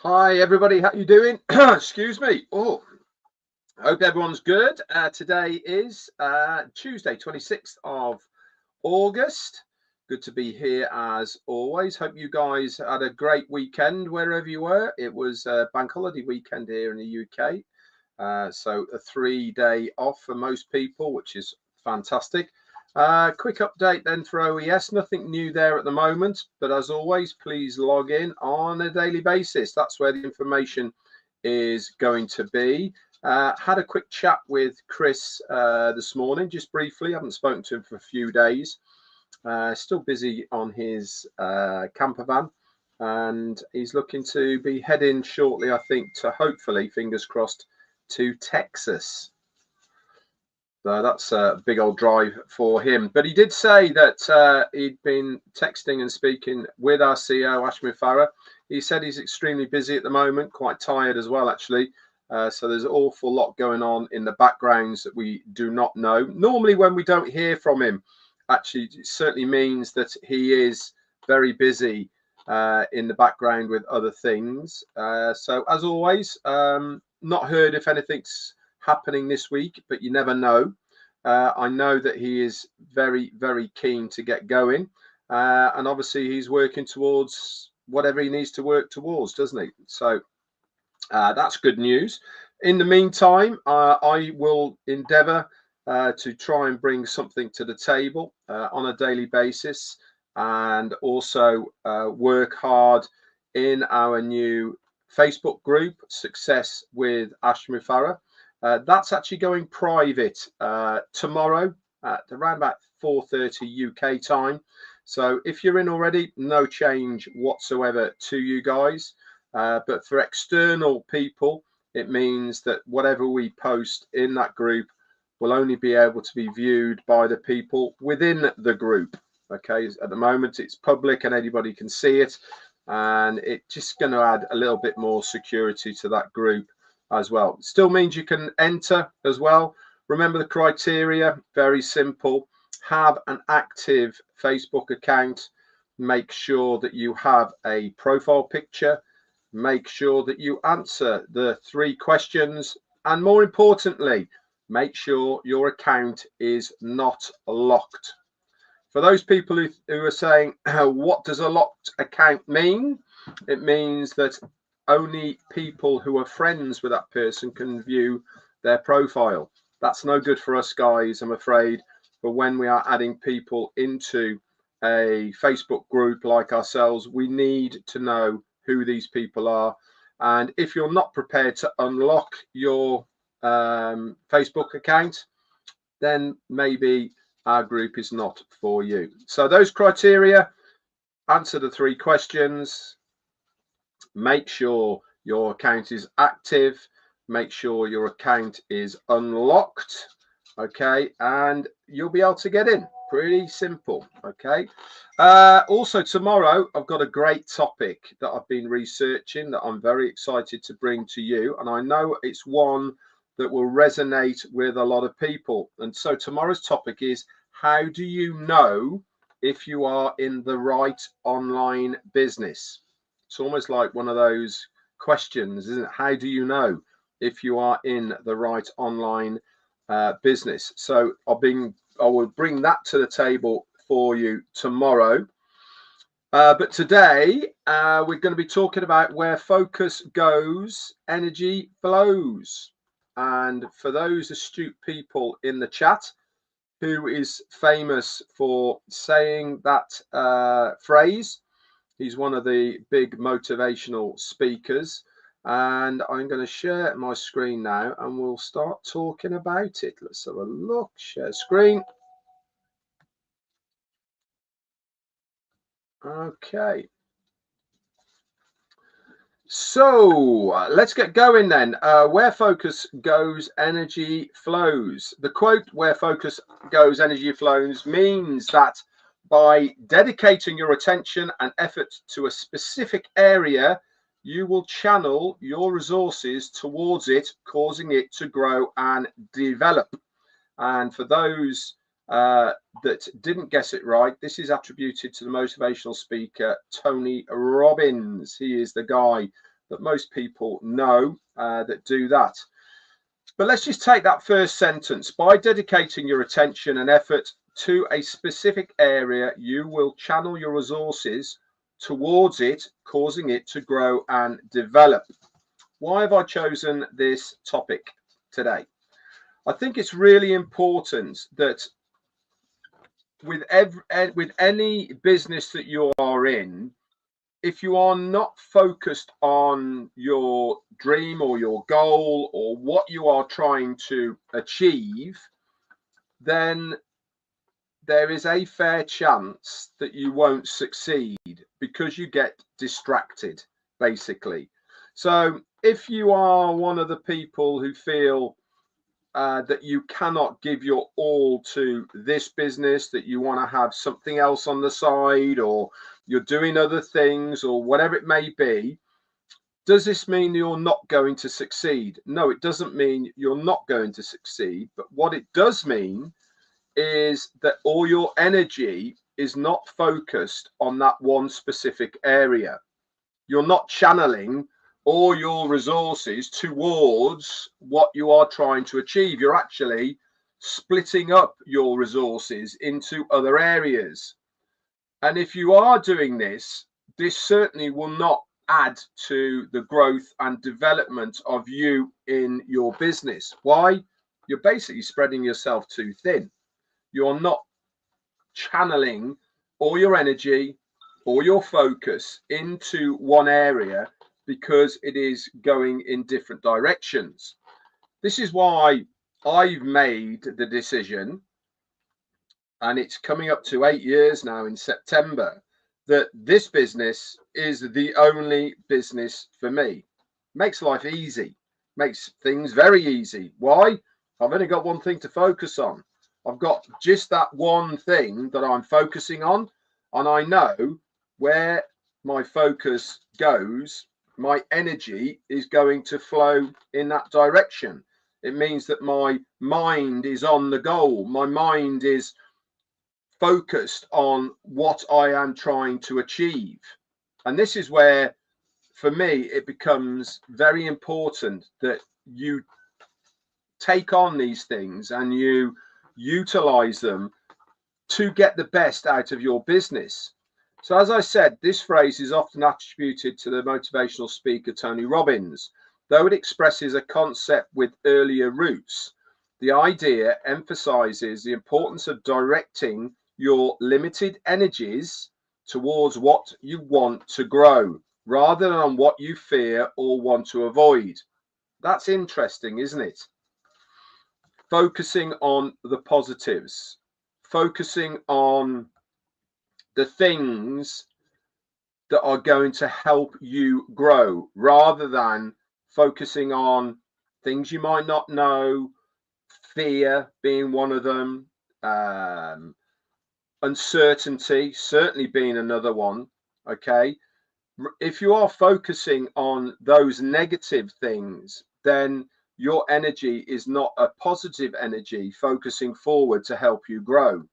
Hi everybody, how you doing? Excuse me. Oh, hope everyone's good. Today is Tuesday, 26th of August. Good to be here as always. Hope you guys had a great weekend wherever you were. It was a bank holiday weekend here in the UK. So a 3-day off for most people, which is fantastic. Quick update then for OES. Nothing new there at the moment, but as always, please log in on a daily basis. That's where the information is going to be. Had a quick chat with Chris this morning, just briefly. Haven't spoken to him for a few days. Still busy on his camper van, and he's looking to be heading shortly, I think, to hopefully, fingers crossed, to Texas. So that's a big old drive for him. But he did say that he'd been texting and speaking with our CEO, Ashmir Farah. He said he's extremely busy at the moment, quite tired as well, actually. So there's an awful lot going on in the backgrounds that we do not know. Normally, when we don't hear from him, actually, it certainly means that he is very busy in the background with other things. So as always, not heard if anything's happening this week, but you never know. I know that he is very, very keen to get going, and obviously he's working towards whatever he needs to work towards, doesn't he? So that's good news. In the meantime, I will endeavour to try and bring something to the table on a daily basis, and also work hard in our new Facebook group, Success with Ashmir Farah. That's actually going private tomorrow at around about 4:30 UK time. So if you're in already, no change whatsoever to you guys. But for external people, it means that whatever we post in that group will only be able to be viewed by the people within the group. Okay, at the moment it's public and anybody can see it, and it's just going to add a little bit more security to that group as well. Still means you can enter as well. Remember the criteria, very simple. Have an active Facebook account. Make sure that you have a profile picture. Make sure that you answer the 3 questions, and more importantly, make sure your account is not locked. For those people who are saying, what does a locked account mean? It means that only people who are friends with that person can view their profile. That's no good for us guys, I'm afraid. But when we are adding people into a Facebook group like ourselves, we need to know who these people are. And if you're not prepared to unlock your Facebook account, then maybe our group is not for you. So those criteria: answer the 3 questions, make sure your account is active, make sure your account is unlocked, okay, and you'll be able to get in. Pretty simple. Okay. Also tomorrow I've got a great topic that I've been researching that I'm very excited to bring to you, and I know it's one that will resonate with a lot of people. And so tomorrow's topic is, how do you know if you are in the right online business? It's almost like one of those questions, isn't it? How do you know if you are in the right online business? So I will bring that to the table for you tomorrow. But today we're going to be talking about where focus goes, energy flows. And for those astute people in the chat who is famous for saying that phrase, he's one of the big motivational speakers. And I'm going to share my screen now and we'll start talking about it. Let's have a look. Share screen. Okay. So let's get going then. Where focus goes, energy flows. The quote, where focus goes, energy flows, means that by dedicating your attention and effort to a specific area, you will channel your resources towards it, causing it to grow and develop. And for those that didn't guess it right, this is attributed to the motivational speaker Tony Robbins. He is the guy that most people know that do that. But let's just take that first sentence. By dedicating your attention and effort to a specific area, you will channel your resources towards it, causing it to grow and develop. Why have I chosen this topic today? I think it's really important that with any business that you are in, if you are not focused on your dream or your goal or what you are trying to achieve, then there is a fair chance that you won't succeed because you get distracted, basically. So if you are one of the people who feel that you cannot give your all to this business, that you want to have something else on the side, or you're doing other things, or whatever it may be, does this mean you're not going to succeed? No, it doesn't mean you're not going to succeed. But what it does mean is that all your energy is not focused on that one specific area. You're not channeling all your resources towards what you are trying to achieve. You're actually splitting up your resources into other areas. And if you are doing this, this certainly will not add to the growth and development of you in your business. Why? You're basically spreading yourself too thin. You're not channeling all your energy or your focus into one area because it is going in different directions. This is why I've made the decision, and it's coming up to 8 years now in September, that this business is the only business for me. Makes life easy, makes things very easy. Why? I've only got one thing to focus on. I've got just that one thing that I'm focusing on, and I know where my focus goes, my energy is going to flow in that direction. It means that my mind is on the goal. My mind is focused on what I am trying to achieve. And this is where, for me, it becomes very important that you take on these things and you utilize them to get the best out of your business. So as I said, this phrase is often attributed to the motivational speaker Tony Robbins. Though it expresses a concept with earlier roots, the idea emphasizes the importance of directing your limited energies towards what you want to grow rather than on what you fear or want to avoid. That's interesting, isn't it? Focusing on the positives, focusing on the things that are going to help you grow rather than focusing on things you might not know, fear being one of them, uncertainty certainly being another one. Okay, if you are focusing on those negative things, then your energy is not a positive energy focusing forward to help you grow.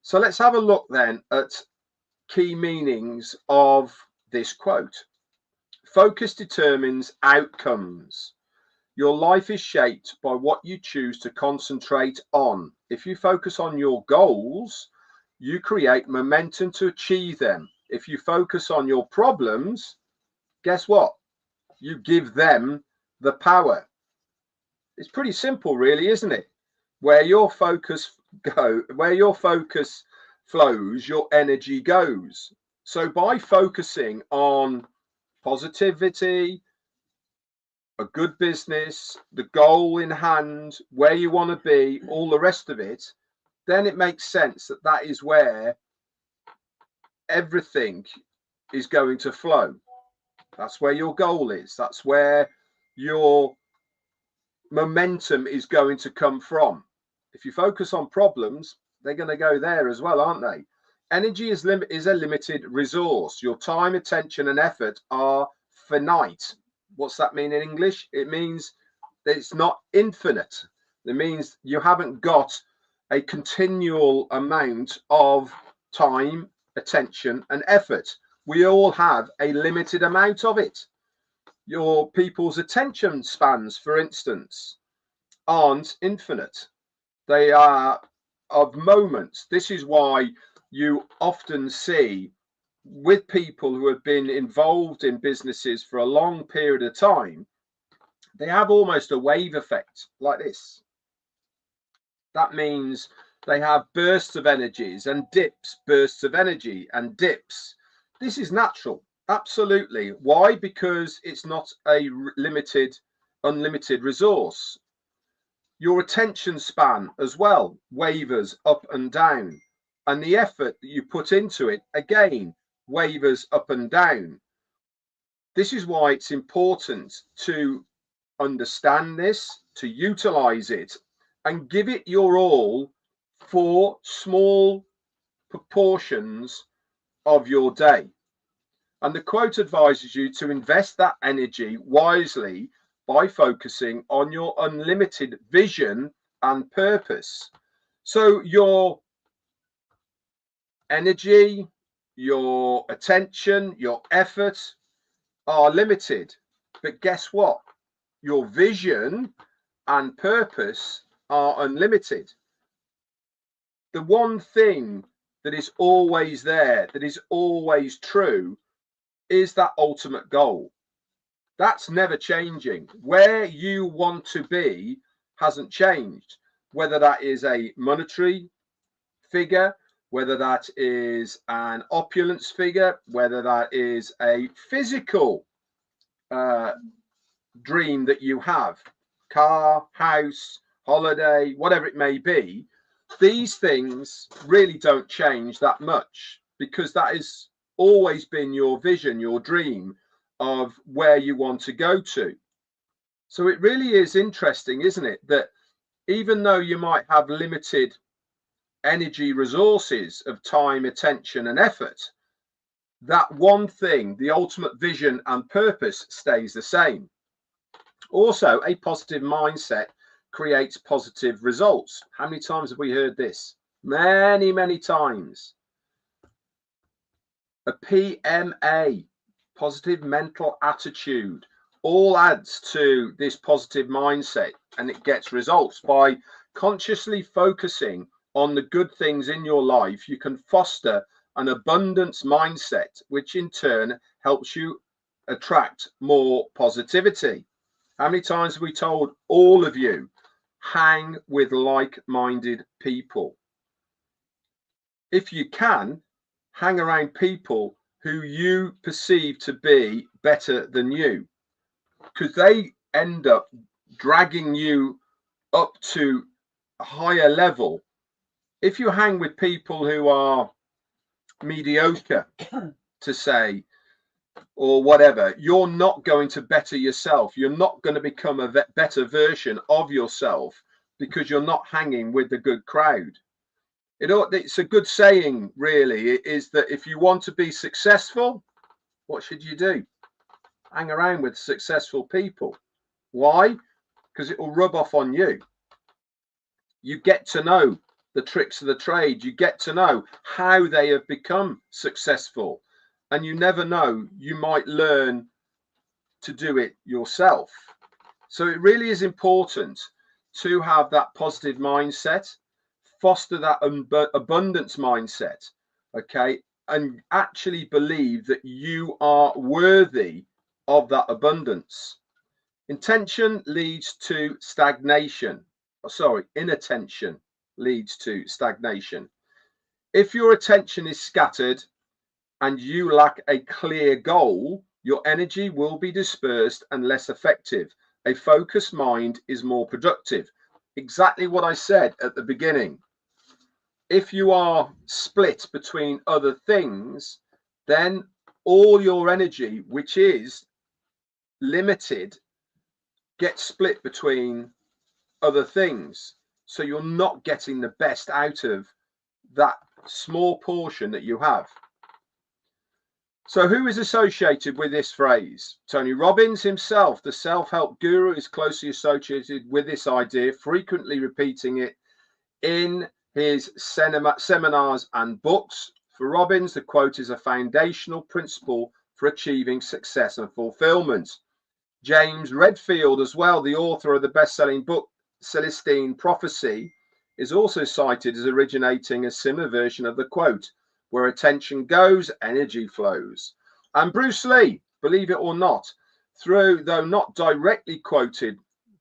So let's have a look then at key meanings of this quote. Focus determines outcomes. Your life is shaped by what you choose to concentrate on. If you focus on your goals, you create momentum to achieve them. If you focus on your problems, guess what? You give them the power. It's pretty simple, really, isn't it? Where your focus flows, your energy goes. So by focusing on positivity, a good business, the goal in hand, where you want to be, all the rest of it, then it makes sense that that is where everything is going to flow. That's where your goal is. That's where your momentum is going to come from. If you focus on problems, they're going to go there as well, aren't they? Energy is a limited resource. Your time, attention, and effort are finite. What's that mean in English? It means that it's not infinite. It means you haven't got a continual amount of time, attention, and effort. We all have a limited amount of it. Your people's attention spans, for instance, aren't infinite. They are of moments. This is why you often see with people who have been involved in businesses for a long period of time, they have almost a wave effect like this. That means they have bursts of energies and dips, bursts of energy and dips. This is natural, absolutely. Why? Because it's not a unlimited resource. Your attention span as well wavers up and down, and the effort that you put into it again wavers up and down. This is why it's important to understand this, to utilize it, and give it your all for small proportions of your day. And the quote advises you to invest that energy wisely by focusing on your unlimited vision and purpose. So your energy, your attention, your effort are limited. But guess what? Your vision and purpose are unlimited. The one thing that is always there, that is always true, is that ultimate goal. That's never changing. Where you want to be hasn't changed, whether that is a monetary figure, whether that is an opulence figure, whether that is a physical dream that you have, car, house, holiday, whatever it may be. These things really don't change that much because that has always been your vision, your dream of where you want to go to. So it really is interesting, isn't it, that even though you might have limited energy resources of time, attention, and effort, that one thing, the ultimate vision and purpose, stays the same. Also, a positive mindset creates positive results. How many times have we heard this? Many, many times. A PMA, positive mental attitude, all adds to this positive mindset, and it gets results. By consciously focusing on the good things in your life, you can foster an abundance mindset, which in turn helps you attract more positivity. How many times have we told all of you, hang with like-minded people? If you can, hang around people who you perceive to be better than you, because they end up dragging you up to a higher level. If you hang with people who are mediocre, to say, or whatever, you're not going to better yourself. You're not going to become a better version of yourself because you're not hanging with the good crowd. It's a good saying, really, is that if you want to be successful, what should you do? Hang around with successful people. Why? Because it will rub off on you. You get to know the tricks of the trade. You get to know how they have become successful. And you never know, you might learn to do it yourself. So it really is important to have that positive mindset, foster that abundance mindset, okay, and actually believe that you are worthy of that abundance. Intention leads to stagnation. Sorry, inattention leads to stagnation. If your attention is scattered and you lack a clear goal, your energy will be dispersed and less effective. A focused mind is more productive. Exactly what I said at the beginning. If you are split between other things, then all your energy, which is limited, gets split between other things. So you're not getting the best out of that small portion that you have. So who is associated with this phrase? Tony Robbins himself, the self-help guru, is closely associated with this idea, frequently repeating it in his seminars and books. For Robbins, the quote is a foundational principle for achieving success and fulfillment. James Redfield as well, the author of the best-selling book Celestine Prophecy, is also cited as originating a similar version of the quote, where attention goes, energy flows. And Bruce Lee, believe it or not, though not directly quoted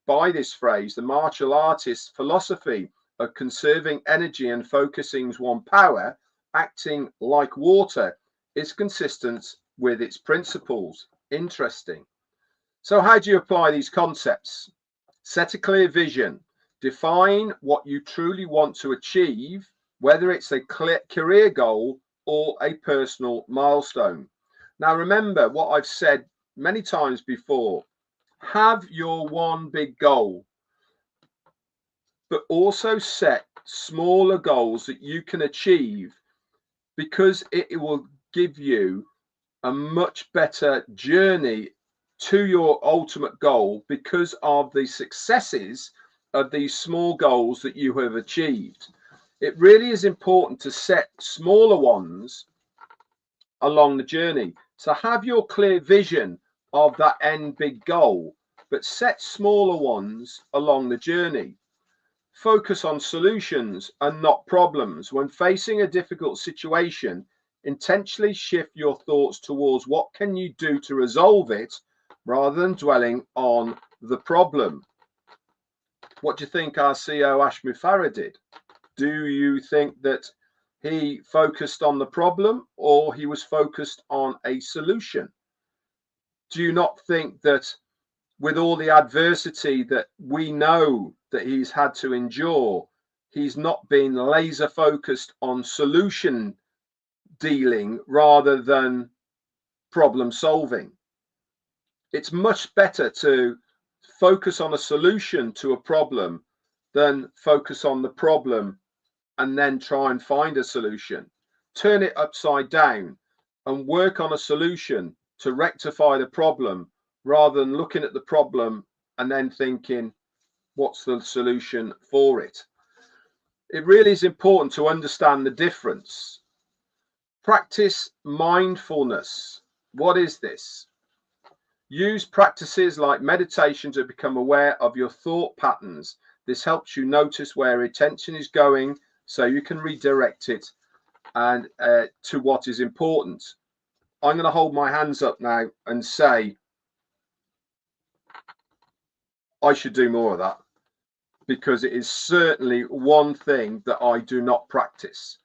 by this phrase, the martial artist's philosophy of conserving energy and focusing one's power, acting like water, is consistent with its principles. Interesting. So how do you apply these concepts? Set a clear vision. Define what you truly want to achieve, whether it's a clear career goal or a personal milestone. Now, remember what I've said many times before. Have your one big goal, but also set smaller goals that you can achieve, because it will give you a much better journey to your ultimate goal because of the successes of these small goals that you have achieved. It really is important to set smaller ones along the journey, to have your clear vision of that end big goal, but set smaller ones along the journey. Focus on solutions and not problems. When facing a difficult situation, intentionally shift your thoughts towards what can you do to resolve it, rather than dwelling on the problem. What do you think our CEO Ash Mufareh did? Do you think that he focused on the problem, or he was focused on a solution? Do you not think that with all the adversity that we know that he's had to endure, he's not been laser focused on solution dealing rather than problem solving? It's much better to focus on a solution to a problem than focus on the problem and then try and find a solution. Turn it upside down and work on a solution to rectify the problem, rather than looking at the problem and then thinking, what's the solution for it? It really is important to understand the difference. Practice mindfulness. What is this? Use practices like meditation to become aware of your thought patterns. This helps you notice where attention is going, so you can redirect it and to what is important. I'm going to hold my hands up now and say I should do more of that, because it is certainly one thing that I do not practice.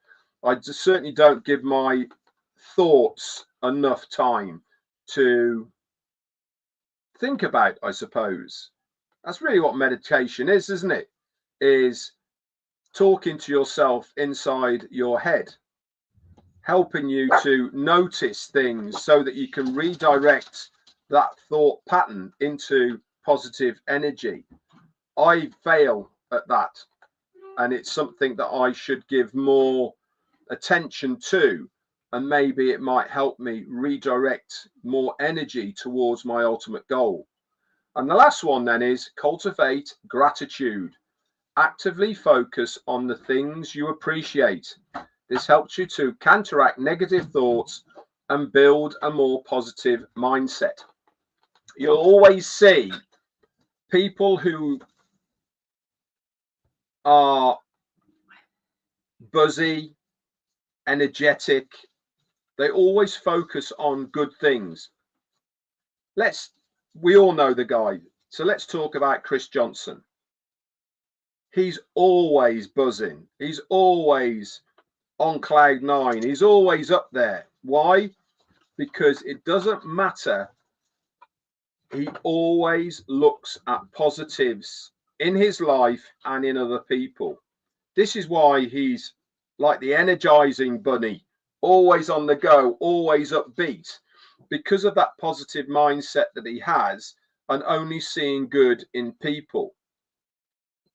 I certainly don't give my thoughts enough time to think about, I suppose. That's really what meditation is, isn't it? Is talking to yourself inside your head, helping you to notice things so that you can redirect that thought pattern into positive energy. I fail at that, and it's something that I should give more attention to, and maybe it might help me redirect more energy towards my ultimate goal. And the last one then is cultivate gratitude. Actively focus on the things you appreciate. This helps you to counteract negative thoughts and build a more positive mindset. You'll always see people who are buzzy, energetic, they always focus on good things. We all know the guy, so let's talk about Chris Johnson. He's always buzzing, he's always on cloud nine, he's always up there. Why? Because it doesn't matter, he always looks at positives in his life and in other people. This is why he's like the energizing bunny, always on the go, always upbeat, because of that positive mindset that he has and only seeing good in people.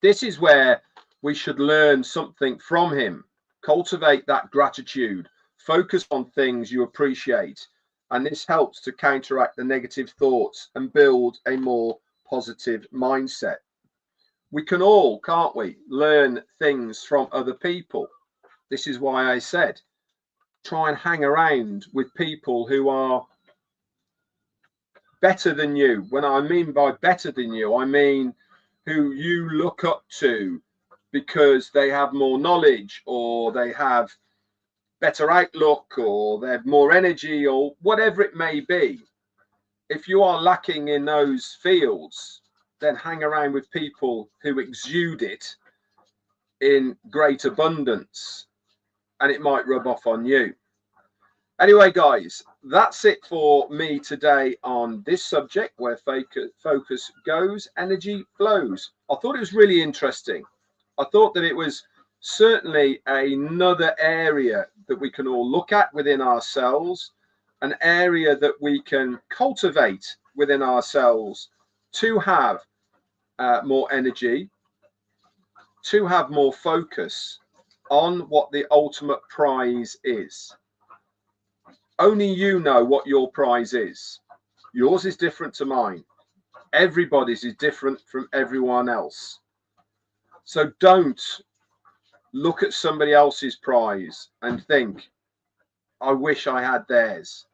This is where we should learn something from him. Cultivate that gratitude, focus on things you appreciate, and this helps to counteract the negative thoughts and build a more positive mindset. We can all, can't we, learn things from other people. This is why I said try and hang around with people who are better than you. When I mean by better than you, I mean who you look up to because they have more knowledge, or they have better outlook, or they have more energy, or whatever it may be. If you are lacking in those fields, then hang around with people who exude it in great abundance, and it might rub off on you. Anyway, guys, that's it for me today on this subject, where focus goes, energy flows. I thought it was really interesting. I thought that it was certainly another area that we can all look at within ourselves, an area that we can cultivate within ourselves to have more energy, to have more focus on what the ultimate prize is. Only you know what your prize is. Yours is different to mine. Everybody's is different from everyone else. So don't look at somebody else's prize and think, I wish I had theirs,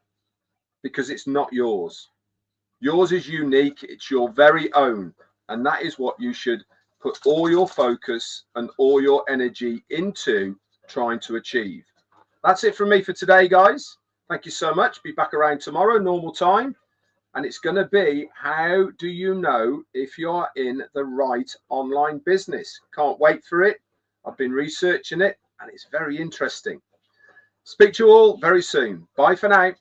because it's not yours. Yours is unique. It's your very own. And that is what you should put all your focus and all your energy into trying to achieve. That's it from me for today, guys. Thank you so much. Be back around tomorrow, normal time. And it's going to be, how do you know if you're in the right online business? Can't wait for it. I've been researching it and it's very interesting. Speak to you all very soon. Bye for now.